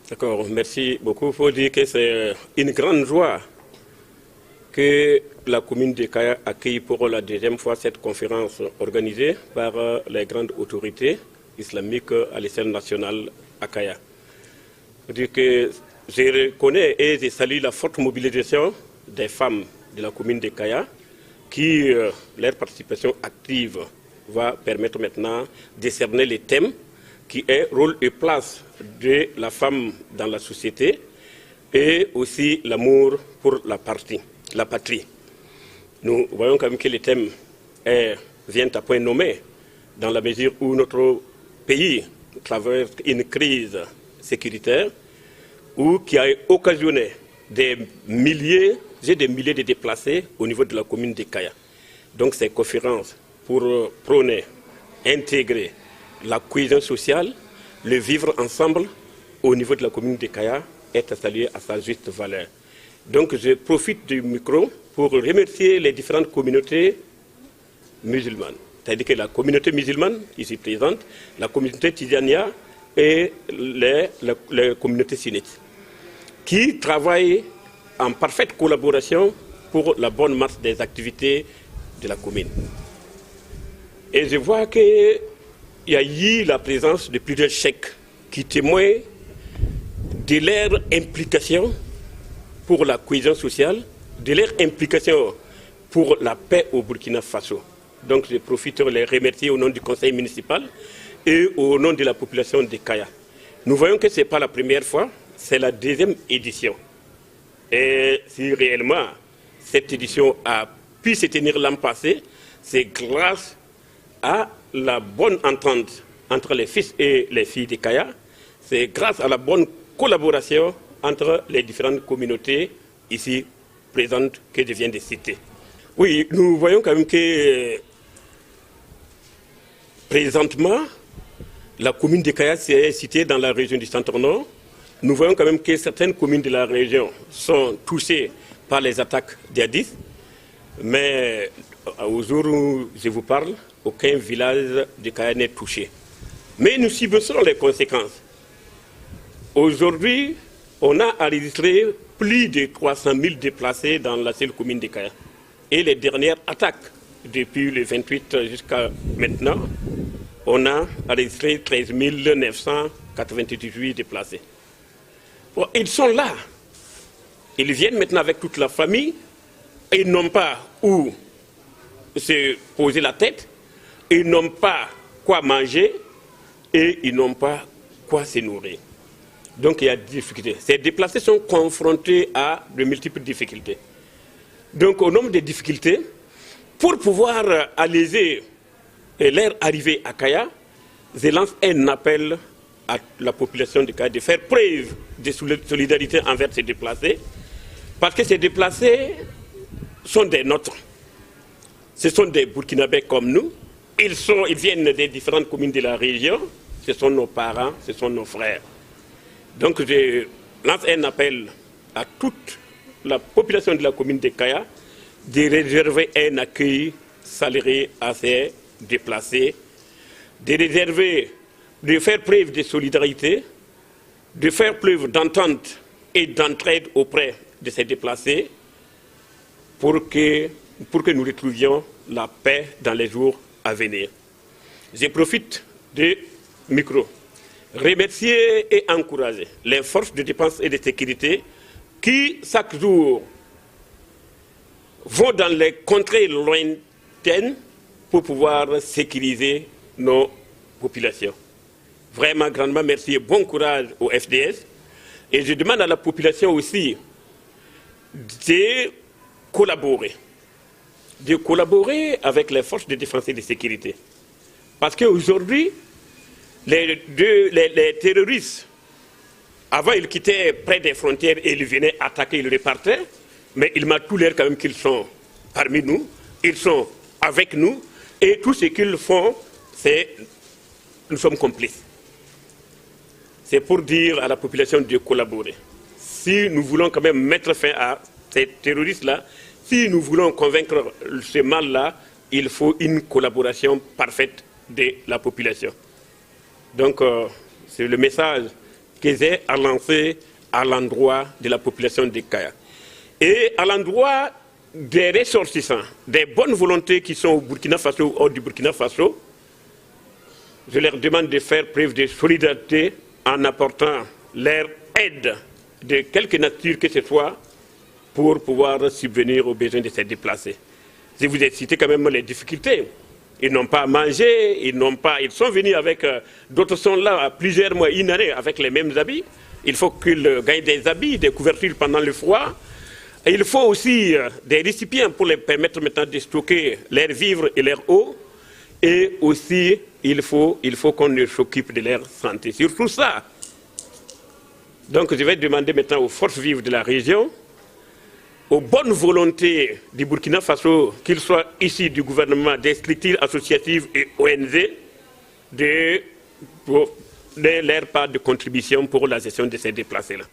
D'accord, merci beaucoup. Il faut dire que c'est une grande joie que la commune de Kaya accueille pour la deuxième fois cette conférence organisée par les grandes autorités islamiques à l'échelle nationale à Kaya. Je veux dire que je reconnais et je salue la forte mobilisation des femmes de la commune de Kaya qui, leur participation active va permettre maintenant de cerner les thèmes qui est rôle et place de la femme dans la société et aussi l'amour pour la patrie. Nous voyons quand même que les thèmes viennent à point nommé dans la mesure où notre pays traverse une crise sécuritaire ou qui a occasionné des milliers de déplacés au niveau de la commune de Kaya. Donc ces conférences pour prôner, intégrer la cohésion sociale, le vivre ensemble au niveau de la commune de Kaya est à saluer à sa juste valeur. Donc je profite du micro pour remercier les différentes communautés musulmanes. C'est-à-dire que la communauté musulmane ici présente, la communauté tidjania et les communautés sunnites, qui travaillent en parfaite collaboration pour la bonne marche des activités de la commune. Et je vois que il y a eu la présence de plusieurs chèques qui témoignent de leur implication pour la cohésion sociale, de leur implication pour la paix au Burkina Faso. Donc je profite de les remercier au nom du conseil municipal et au nom de la population de Kaya. Nous voyons que ce n'est pas la première fois, c'est la deuxième édition. Et si réellement cette édition a pu se tenir l'an passé, c'est grâce à la bonne entente entre les fils et les filles de Kaya, c'est grâce à la bonne collaboration entre les différentes communautés ici présentes que je viens de citer. Oui, nous voyons quand même que présentement, la commune de Kaya est située dans la région du Centre-Nord. Nous voyons quand même que certaines communes de la région sont touchées par les attaques djihadistes, mais au jour où je vous parle, aucun village de Kaya n'est touché. Mais nous subissons les conséquences. Aujourd'hui, on a enregistré plus de 300 000 déplacés dans la seule commune de Kaya. Et les dernières attaques, depuis le 28 jusqu'à maintenant, on a enregistré 13 998 déplacés. Bon, ils sont là. Ils viennent maintenant avec toute la famille. Ils n'ont pas où se poser la tête. Ils n'ont pas quoi manger et ils n'ont pas quoi se nourrir. Donc il y a des difficultés. Ces déplacés sont confrontés à de multiples difficultés. Donc au nombre de difficultés, pour pouvoir alléger leur arrivée à Kaya, je lance un appel à la population de Kaya de faire preuve de solidarité envers ces déplacés, parce que ces déplacés sont des nôtres. Ce sont des Burkinabés comme nous. Ils viennent des différentes communes de la région. Ce sont nos parents, ce sont nos frères. Donc je lance un appel à toute la population de la commune de Kaya de réserver un accueil salarié à ces déplacés, de faire preuve de solidarité, de faire preuve d'entente et d'entraide auprès de ces déplacés pour que nous retrouvions la paix dans les jours à venir. Je profite du micro. Remercier et encourager les forces de défense et de sécurité qui, chaque jour, vont dans les contrées lointaines pour pouvoir sécuriser nos populations. Vraiment, grandement merci et bon courage au FDS. Et je demande à la population aussi de collaborer avec les forces de défense et de sécurité. Parce qu'aujourd'hui, les terroristes, avant ils quittaient près des frontières et ils venaient attaquer, ils repartaient, mais il m'a tout l'air quand même qu'ils sont parmi nous, ils sont avec nous, et tout ce qu'ils font, c'est nous sommes complices. C'est pour dire à la population de collaborer. Si nous voulons quand même mettre fin à ces terroristes-là, si nous voulons convaincre ce mal-là, il faut une collaboration parfaite de la population. Donc, c'est le message qu'ils aient à lancer à l'endroit de la population de Kaya. Et à l'endroit des ressortissants, des bonnes volontés qui sont au Burkina Faso ou hors du Burkina Faso, je leur demande de faire preuve de solidarité en apportant leur aide de quelque nature que ce soit pour pouvoir subvenir aux besoins de ces déplacés. Je vous ai cité quand même les difficultés. Ils n'ont pas à manger, ils sont venus avec, d'autres sont là à plusieurs mois, une année, avec les mêmes habits. Il faut qu'ils gagnent des habits, des couvertures pendant le froid. Et il faut aussi des récipients pour les permettre maintenant de stocker leurs vivres et leur eau. Et aussi, il faut qu'on s'occupe de leur santé. Surtout ça. Donc je vais demander maintenant aux forces vives de la région, aux bonnes volontés du Burkina Faso, qu'ils soient ici du gouvernement, des structures associatives et ONG, de leur part de contribution pour la gestion de ces déplacés-là.